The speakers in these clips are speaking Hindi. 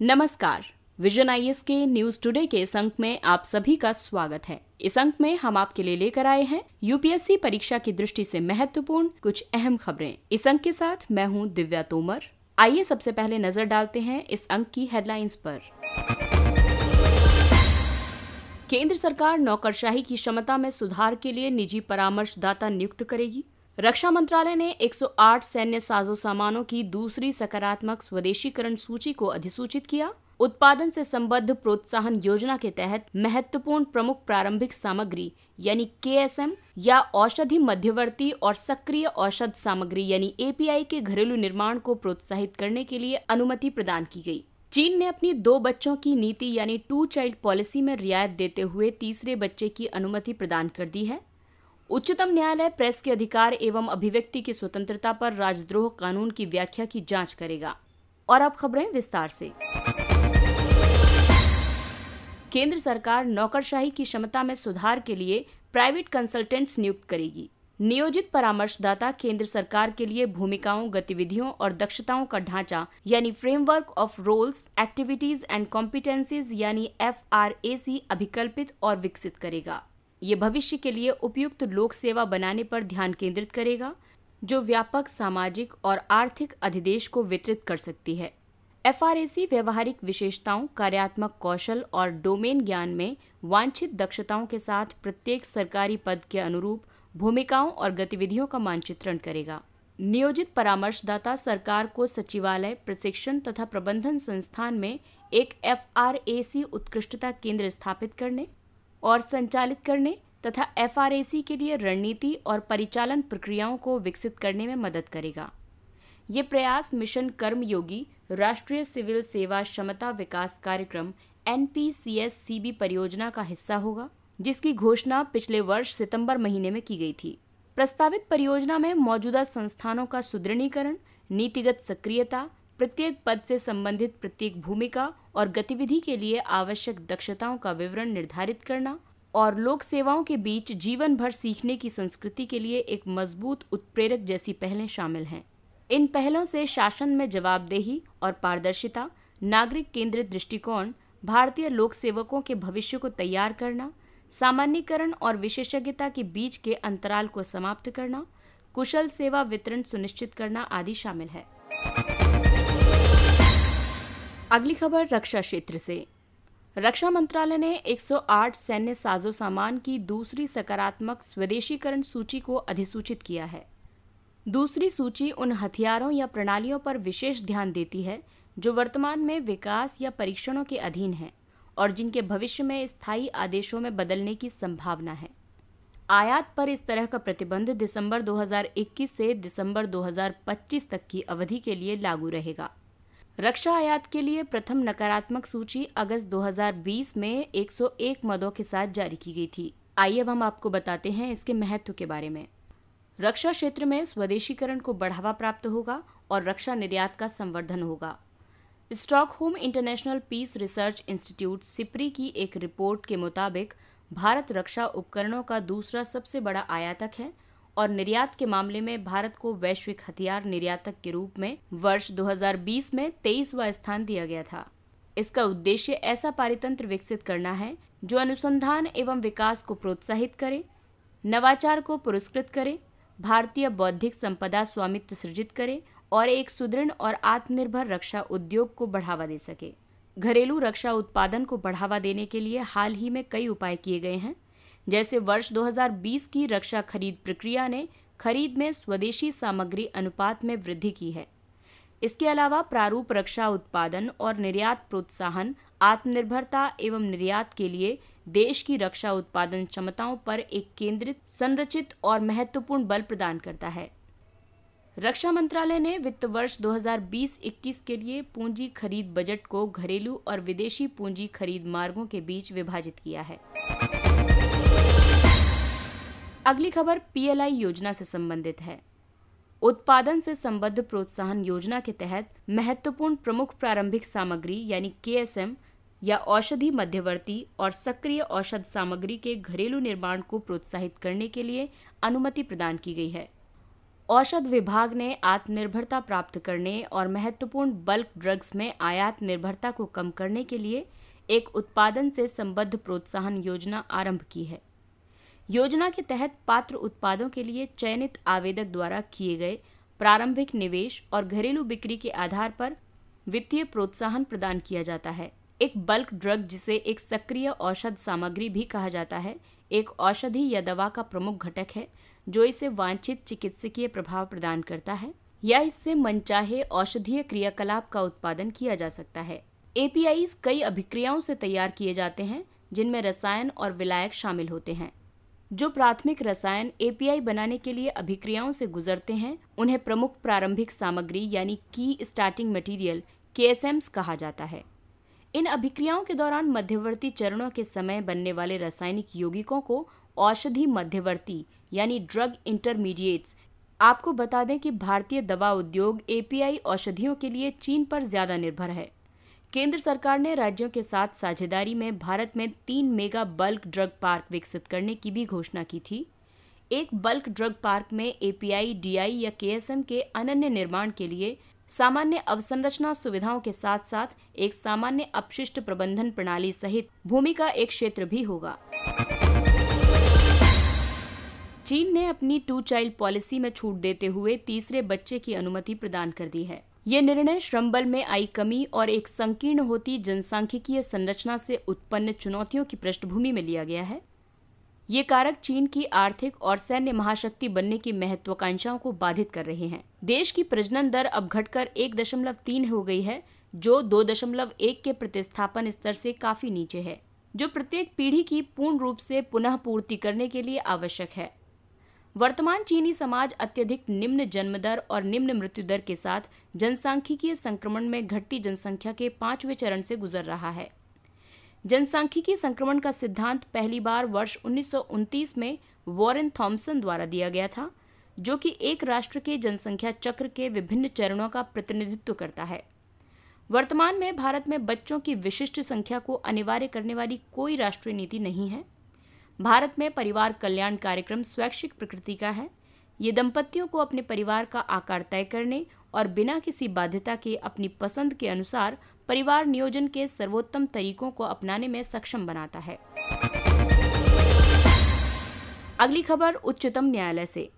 नमस्कार। विजन आईएएस के न्यूज टुडे के इस अंक में आप सभी का स्वागत है। इस अंक में हम आपके लिए लेकर आए हैं यूपीएससी परीक्षा की दृष्टि से महत्वपूर्ण कुछ अहम खबरें। इस अंक के साथ मैं हूं दिव्या तोमर। आइए सबसे पहले नजर डालते हैं इस अंक की हेडलाइंस पर। केंद्र सरकार नौकरशाही की क्षमता में सुधार के लिए निजी परामर्शदाता नियुक्त करेगी। रक्षा मंत्रालय ने 108 सैन्य साजो सामानों की दूसरी सकारात्मक स्वदेशीकरण सूची को अधिसूचित किया। उत्पादन से संबद्ध प्रोत्साहन योजना के तहत महत्वपूर्ण प्रमुख प्रारंभिक सामग्री यानी केएसएम या औषधि मध्यवर्ती और सक्रिय औषध सामग्री यानी एपीआई के घरेलू निर्माण को प्रोत्साहित करने के लिए अनुमति प्रदान की गई। चीन ने अपनी 2 बच्चों की नीति यानी 2 चाइल्ड पॉलिसी में रियायत देते हुए तीसरे बच्चे की अनुमति प्रदान कर दी है। उच्चतम न्यायालय प्रेस के अधिकार एवं अभिव्यक्ति की स्वतंत्रता पर राजद्रोह कानून की व्याख्या की जांच करेगा। और अब खबरें विस्तार से। केंद्र सरकार नौकरशाही की क्षमता में सुधार के लिए प्राइवेट कंसल्टेंट्स नियुक्त करेगी। नियोजित परामर्शदाता केंद्र सरकार के लिए भूमिकाओं, गतिविधियों और दक्षताओं का ढांचा यानी framework of roles, activities and competencies यानी FRAC अभिकल्पित और विकसित करेगा। ये भविष्य के लिए उपयुक्त लोक सेवा बनाने पर ध्यान केंद्रित करेगा, जो व्यापक सामाजिक और आर्थिक अधिदेश को वितरित कर सकती है। FRAC व्यवहारिक विशेषताओं, कार्यात्मक कौशल और डोमेन ज्ञान में वांछित दक्षताओं के साथ प्रत्येक सरकारी पद के अनुरूप भूमिकाओं और गतिविधियों का मानचित्रण करेगा। नियोजित परामर्शदाता सरकार को सचिवालय, प्रशिक्षण तथा प्रबंधन संस्थान में एक FRAC उत्कृष्टता केंद्र स्थापित करने और संचालित करने तथा FRAC के लिए रणनीति और परिचालन प्रक्रियाओं को विकसित करने में मदद करेगा। ये प्रयास मिशन कर्मयोगी राष्ट्रीय सिविल सेवा क्षमता विकास कार्यक्रम NPCS-CB परियोजना का हिस्सा होगा, जिसकी घोषणा पिछले वर्ष सितंबर महीने में की गई थी। प्रस्तावित परियोजना में मौजूदा संस्थानों का सुदृढ़ीकरण, नीतिगत सक्रियता, प्रत्येक पद से संबंधित प्रत्येक भूमिका और गतिविधि के लिए आवश्यक दक्षताओं का विवरण निर्धारित करना और लोक सेवाओं के बीच जीवन भर सीखने की संस्कृति के लिए एक मजबूत उत्प्रेरक जैसी पहलें शामिल हैं। इन पहलों से शासन में जवाबदेही और पारदर्शिता, नागरिक केंद्रित दृष्टिकोण, भारतीय लोक सेवकों के भविष्य को तैयार करना, सामान्यीकरण और विशेषज्ञता के बीच के अंतराल को समाप्त करना, कुशल सेवा वितरण सुनिश्चित करना आदि शामिल है। अगली खबर रक्षा क्षेत्र से। रक्षा मंत्रालय ने 108 सैन्य साजो सामान की दूसरी सकारात्मक स्वदेशीकरण सूची को अधिसूचित किया है। दूसरी सूची उन हथियारों या प्रणालियों पर विशेष ध्यान देती है जो वर्तमान में विकास या परीक्षणों के अधीन हैं और जिनके भविष्य में स्थायी आदेशों में बदलने की संभावना है। आयात पर इस तरह का प्रतिबंध दिसंबर 2021 से दिसंबर 2025 तक की अवधि के लिए लागू रहेगा। रक्षा आयात के लिए प्रथम नकारात्मक सूची अगस्त 2020 में 101 मदों के साथ जारी की गई थी। आइए अब हम आपको बताते हैं इसके महत्व के बारे में। रक्षा क्षेत्र में स्वदेशीकरण को बढ़ावा प्राप्त होगा और रक्षा निर्यात का संवर्धन होगा। Stockholm International Peace Research Institute SIPRI की एक रिपोर्ट के मुताबिक भारत रक्षा उपकरणों का दूसरा सबसे बड़ा आयातक है और निर्यात के मामले में भारत को वैश्विक हथियार निर्यातक के रूप में वर्ष 2020 में 23वां स्थान दिया गया था। इसका उद्देश्य ऐसा पारितंत्र विकसित करना है जो अनुसंधान एवं विकास को प्रोत्साहित करे, नवाचार को पुरस्कृत करे, भारतीय बौद्धिक संपदा स्वामित्व सृजित करे और एक सुदृढ़ और आत्मनिर्भर रक्षा उद्योग को बढ़ावा दे सके। घरेलू रक्षा उत्पादन को बढ़ावा देने के लिए हाल ही में कई उपाय किए गए हैं, जैसे वर्ष 2020 की रक्षा खरीद प्रक्रिया ने खरीद में स्वदेशी सामग्री अनुपात में वृद्धि की है। इसके अलावा प्रारूप रक्षा उत्पादन और निर्यात प्रोत्साहन आत्मनिर्भरता एवं निर्यात के लिए देश की रक्षा उत्पादन क्षमताओं पर एक केंद्रित, संरचित और महत्वपूर्ण बल प्रदान करता है। रक्षा मंत्रालय ने वित्त वर्ष 2020-21 के लिए पूंजी खरीद बजट को घरेलू और विदेशी पूंजी खरीद मार्गों के बीच विभाजित किया है। अगली खबर PLI योजना से संबंधित है। उत्पादन से संबद्ध प्रोत्साहन योजना के तहत महत्वपूर्ण प्रमुख प्रारंभिक सामग्री यानी KSM या औषधि मध्यवर्ती और सक्रिय औषध सामग्री के घरेलू निर्माण को प्रोत्साहित करने के लिए अनुमति प्रदान की गई है। औषध विभाग ने आत्मनिर्भरता प्राप्त करने और महत्वपूर्ण बल्क ड्रग्स में आयात निर्भरता को कम करने के लिए एक उत्पादन से संबद्ध प्रोत्साहन योजना आरंभ की है। योजना के तहत पात्र उत्पादों के लिए चयनित आवेदक द्वारा किए गए प्रारंभिक निवेश और घरेलू बिक्री के आधार पर वित्तीय प्रोत्साहन प्रदान किया जाता है। एक बल्क ड्रग, जिसे एक सक्रिय औषध सामग्री भी कहा जाता है, एक औषधि या दवा का प्रमुख घटक है जो इसे वांछित चिकित्सकीय प्रभाव प्रदान करता है या इससे मनचाहे औषधीय क्रियाकलाप का उत्पादन किया जा सकता है। एपीआईज कई अभिक्रियाओं से तैयार किए जाते हैं जिनमें रसायन और विलायक शामिल होते हैं। जो प्राथमिक रसायन एपीआई बनाने के लिए अभिक्रियाओं से गुजरते हैं उन्हें प्रमुख प्रारंभिक सामग्री यानी की स्टार्टिंग मटेरियल केएसएम्स कहा जाता है। इन अभिक्रियाओं के दौरान मध्यवर्ती चरणों के समय बनने वाले रासायनिक यौगिकों को औषधि मध्यवर्ती यानी ड्रग इंटरमीडिएट्स। आपको बता दें कि भारतीय दवा उद्योग एपीआई औषधियों के लिए चीन पर ज्यादा निर्भर है। केंद्र सरकार ने राज्यों के साथ साझेदारी में भारत में 3 मेगा बल्क ड्रग पार्क विकसित करने की भी घोषणा की थी। एक बल्क ड्रग पार्क में एपीआई, डीआई या केएसएम के अनन्य निर्माण के लिए सामान्य अवसंरचना सुविधाओं के साथ साथ एक सामान्य अपशिष्ट प्रबंधन प्रणाली सहित भूमि का एक क्षेत्र भी होगा। चीन ने अपनी 2 चाइल्ड पॉलिसी में छूट देते हुए तीसरे बच्चे की अनुमति प्रदान कर दी है। ये निर्णय श्रम बल में आई कमी और एक संकीर्ण होती जनसांख्यिकीय संरचना से उत्पन्न चुनौतियों की पृष्ठभूमि में लिया गया है। ये कारक चीन की आर्थिक और सैन्य महाशक्ति बनने की महत्वाकांक्षाओं को बाधित कर रहे हैं। देश की प्रजनन दर अब घटकर 1.3 हो गई है, जो 2.1 के प्रतिस्थापन स्तर से काफी नीचे है, जो प्रत्येक पीढ़ी की पूर्ण रूप से पुनः पूर्ति करने के लिए आवश्यक है। वर्तमान चीनी समाज अत्यधिक निम्न जन्म दर और निम्न मृत्यु दर के साथ जनसांख्यिकीय संक्रमण में घटती जनसंख्या के 5वें चरण से गुजर रहा है। जनसांख्यिकीय संक्रमण का सिद्धांत पहली बार वर्ष 1929 में वॉरेन थॉमसन द्वारा दिया गया था, जो कि एक राष्ट्र के जनसंख्या चक्र के विभिन्न चरणों का प्रतिनिधित्व करता है। वर्तमान में भारत में बच्चों की विशिष्ट संख्या को अनिवार्य करने वाली कोई राष्ट्रीय नीति नहीं है। भारत में परिवार कल्याण कार्यक्रम स्वैच्छिक प्रकृति का है। ये दंपतियों को अपने परिवार का आकार तय करने और बिना किसी बाध्यता के अपनी पसंद के अनुसार परिवार नियोजन के सर्वोत्तम तरीकों को अपनाने में सक्षम बनाता है। अगली खबर उच्चतम न्यायालय से।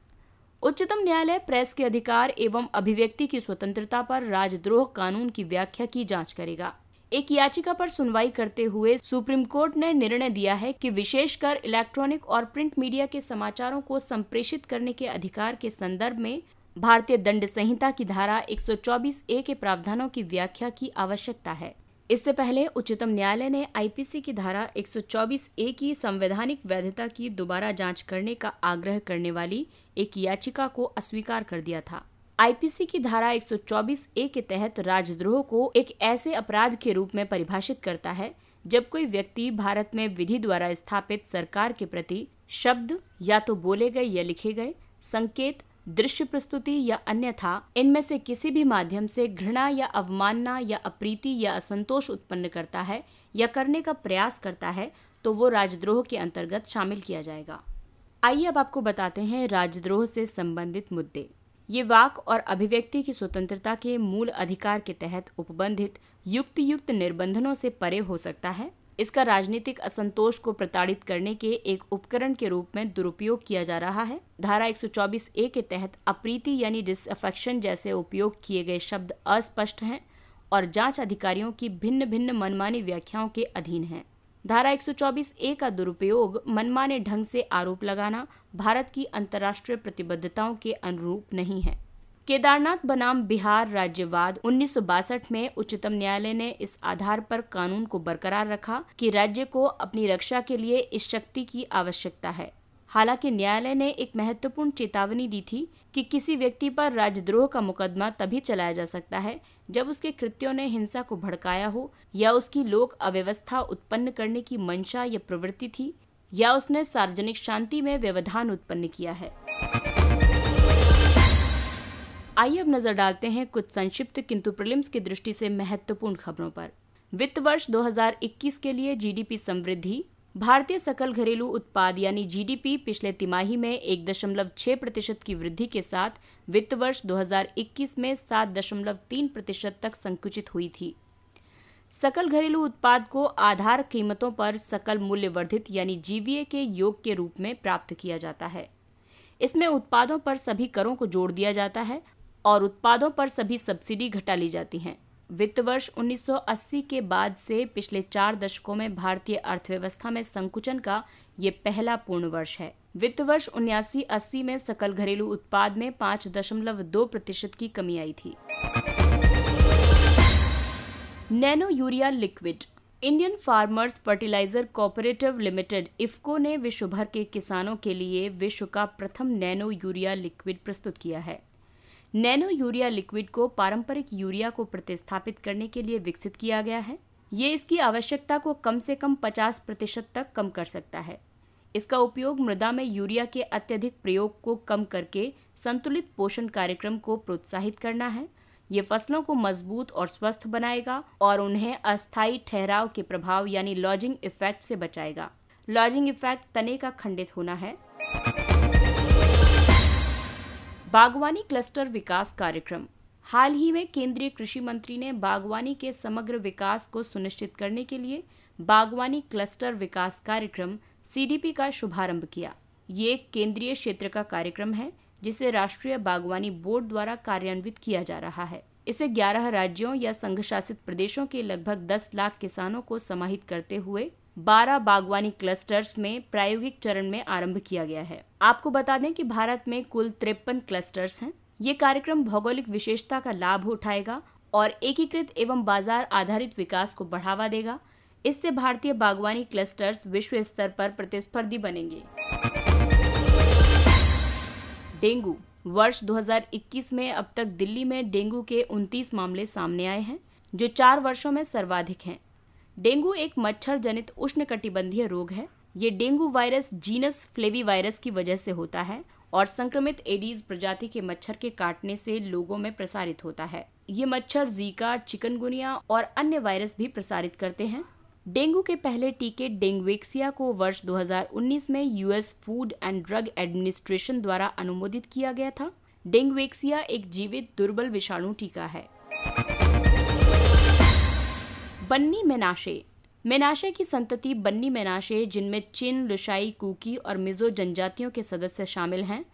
उच्चतम न्यायालय प्रेस के अधिकार एवं अभिव्यक्ति की स्वतंत्रता पर राजद्रोह कानून की व्याख्या की जांच करेगा। एक याचिका पर सुनवाई करते हुए सुप्रीम कोर्ट ने निर्णय दिया है कि विशेषकर इलेक्ट्रॉनिक और प्रिंट मीडिया के समाचारों को संप्रेषित करने के अधिकार के संदर्भ में भारतीय दंड संहिता की धारा 124A के प्रावधानों की व्याख्या की आवश्यकता है। इससे पहले उच्चतम न्यायालय ने आईपीसी की धारा 124A की संवैधानिक वैधता की दोबारा जांच करने का आग्रह करने वाली एक याचिका को अस्वीकार कर दिया था। आईपीसी की धारा 124A के तहत राजद्रोह को एक ऐसे अपराध के रूप में परिभाषित करता है जब कोई व्यक्ति भारत में विधि द्वारा स्थापित सरकार के प्रति शब्द या तो बोले गए या लिखे गए संकेत, दृश्य प्रस्तुति या अन्यथा इनमें से किसी भी माध्यम से घृणा या अवमानना या अप्रीति या असंतोष उत्पन्न करता है या करने का प्रयास करता है, तो वो राजद्रोह के अंतर्गत शामिल किया जाएगा। आइए अब आपको बताते हैं राजद्रोह से संबंधित मुद्दे। ये वाक और अभिव्यक्ति की स्वतंत्रता के मूल अधिकार के तहत उपबंधित युक्त निर्बंधनों से परे हो सकता है। इसका राजनीतिक असंतोष को प्रताड़ित करने के एक उपकरण के रूप में दुरुपयोग किया जा रहा है। धारा 124A के तहत अप्रीति यानी डिसअफेक्शन जैसे उपयोग किए गए शब्द अस्पष्ट हैं और जांच अधिकारियों की भिन्न भिन्न मनमानी व्याख्याओं के अधीन हैं। धारा 124A का दुरुपयोग मनमाने ढंग से आरोप लगाना भारत की अंतर्राष्ट्रीय प्रतिबद्धताओं के अनुरूप नहीं है। केदारनाथ बनाम बिहार राज्यवाद 1962 में उच्चतम न्यायालय ने इस आधार पर कानून को बरकरार रखा कि राज्य को अपनी रक्षा के लिए इस शक्ति की आवश्यकता है। हालांकि न्यायालय ने एक महत्वपूर्ण चेतावनी दी थी कि किसी व्यक्ति पर राजद्रोह का मुकदमा तभी चलाया जा सकता है जब उसके कृत्यों ने हिंसा को भड़काया हो या उसकी लोक अव्यवस्था उत्पन्न करने की मंशा या प्रवृत्ति थी या उसने सार्वजनिक शांति में व्यवधान उत्पन्न किया है। आइए अब नजर डालते हैं कुछ संक्षिप्त किंतु प्रीलिम्स की दृष्टि से महत्वपूर्ण खबरों पर। वित्त वर्ष 2021 के लिए जीडीपी समृद्धि भारतीय सकल घरेलू उत्पाद यानी जीडीपी पिछले तिमाही में 1.6% की वृद्धि के साथ वित्त वर्ष 2021 में 7.3% तक संकुचित हुई थी। सकल घरेलू उत्पाद को आधार कीमतों पर सकल मूल्य वर्धित यानी जीवीए के योग के रूप में प्राप्त किया जाता है। इसमें उत्पादों पर सभी करों को जोड़ दिया जाता है और उत्पादों पर सभी सब्सिडी घटा ली जाती हैं। वित्त वर्ष 1980 के बाद से पिछले 4 दशकों में भारतीय अर्थव्यवस्था में संकुचन का ये पहला पूर्ण वर्ष है। वित्त वर्ष 79-80 में सकल घरेलू उत्पाद में 5.2% की कमी आई थी। Nano urea liquid. Indian farmers fertiliser cooperative limited IFFCO ने विश्व भर के किसानों के लिए विश्व का प्रथम नैनो यूरिया लिक्विड प्रस्तुत किया है। नैनो यूरिया लिक्विड को पारंपरिक यूरिया को प्रतिस्थापित करने के लिए विकसित किया गया है। ये इसकी आवश्यकता को कम से कम 50% तक कम कर सकता है। इसका उपयोग मृदा में यूरिया के अत्यधिक प्रयोग को कम करके संतुलित पोषण कार्यक्रम को प्रोत्साहित करना है। ये फसलों को मजबूत और स्वस्थ बनाएगा और उन्हें अस्थायी ठहराव के प्रभाव यानी लॉजिंग इफेक्ट से बचाएगा। लॉजिंग इफेक्ट तने का खंडित होना है। बागवानी क्लस्टर विकास कार्यक्रम। हाल ही में केंद्रीय कृषि मंत्री ने बागवानी के समग्र विकास को सुनिश्चित करने के लिए बागवानी क्लस्टर विकास कार्यक्रम सीडीपी का शुभारंभ किया। ये एक केंद्रीय क्षेत्र का कार्यक्रम है जिसे राष्ट्रीय बागवानी बोर्ड द्वारा कार्यान्वित किया जा रहा है। इसे 11 राज्यों या संघ शासित प्रदेशों के लगभग 10 लाख किसानों को समाहित करते हुए 12 बागवानी क्लस्टर्स में प्रायोगिक चरण में आरंभ किया गया है। आपको बता दें कि भारत में कुल 53 क्लस्टर्स हैं। ये कार्यक्रम भौगोलिक विशेषता का लाभ उठाएगा और एकीकृत एवं बाजार आधारित विकास को बढ़ावा देगा। इससे भारतीय बागवानी क्लस्टर्स विश्व स्तर पर प्रतिस्पर्धी बनेंगे। डेंगू। वर्ष 2021 में अब तक दिल्ली में डेंगू के 29 मामले सामने आए हैं, जो 4 वर्षों में सर्वाधिक हैं। डेंगू एक मच्छर जनित उष्णकटिबंधीय रोग है। ये डेंगू वायरस जीनस फ्लेवीवायरस की वजह से होता है और संक्रमित एडीज प्रजाति के मच्छर के काटने से लोगों में प्रसारित होता है। ये मच्छर जीका, चिकनगुनिया और अन्य वायरस भी प्रसारित करते हैं। डेंगू के पहले टीके डेंगुएक्सिया को वर्ष 2019 में US food and drug administration द्वारा अनुमोदित किया गया था। डेंगुएक्सिया एक जीवित दुर्बल विषाणु टीका है। बन्नी मेनाशे। मेनाशे की संतति बन्नी मेनाशे, जिनमें चिन, लुशाई, कुकी और मिजो जनजातियों के सदस्य शामिल हैं,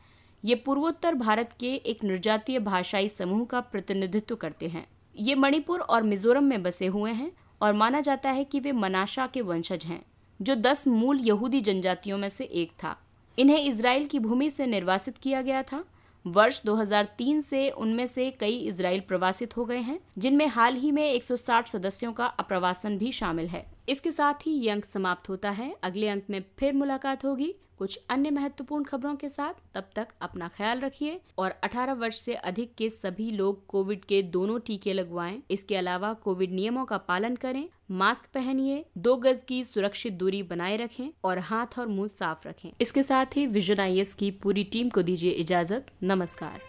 ये पूर्वोत्तर भारत के एक निर्जातीय भाषाई समूह का प्रतिनिधित्व करते हैं। ये मणिपुर और मिजोरम में बसे हुए हैं और माना जाता है कि वे मनाशा के वंशज हैं, जो 10 मूल यहूदी जनजातियों में से एक था। इन्हें इजराइल की भूमि से निर्वासित किया गया था। वर्ष 2003 से उनमें से कई इजराइल प्रवासित हो गए हैं, जिनमें हाल ही में 160 सदस्यों का अप्रवासन भी शामिल है। इसके साथ ही ये अंक समाप्त होता है। अगले अंक में फिर मुलाकात होगी कुछ अन्य महत्वपूर्ण खबरों के साथ। तब तक अपना ख्याल रखिए और 18 वर्ष से अधिक के सभी लोग कोविड के दोनों टीके लगवाएं। इसके अलावा कोविड नियमों का पालन करें, मास्क पहनिए, 2 गज की सुरक्षित दूरी बनाए रखें और हाथ और मुंह साफ रखें। इसके साथ ही विजन IAS की पूरी टीम को दीजिए इजाजत। नमस्कार।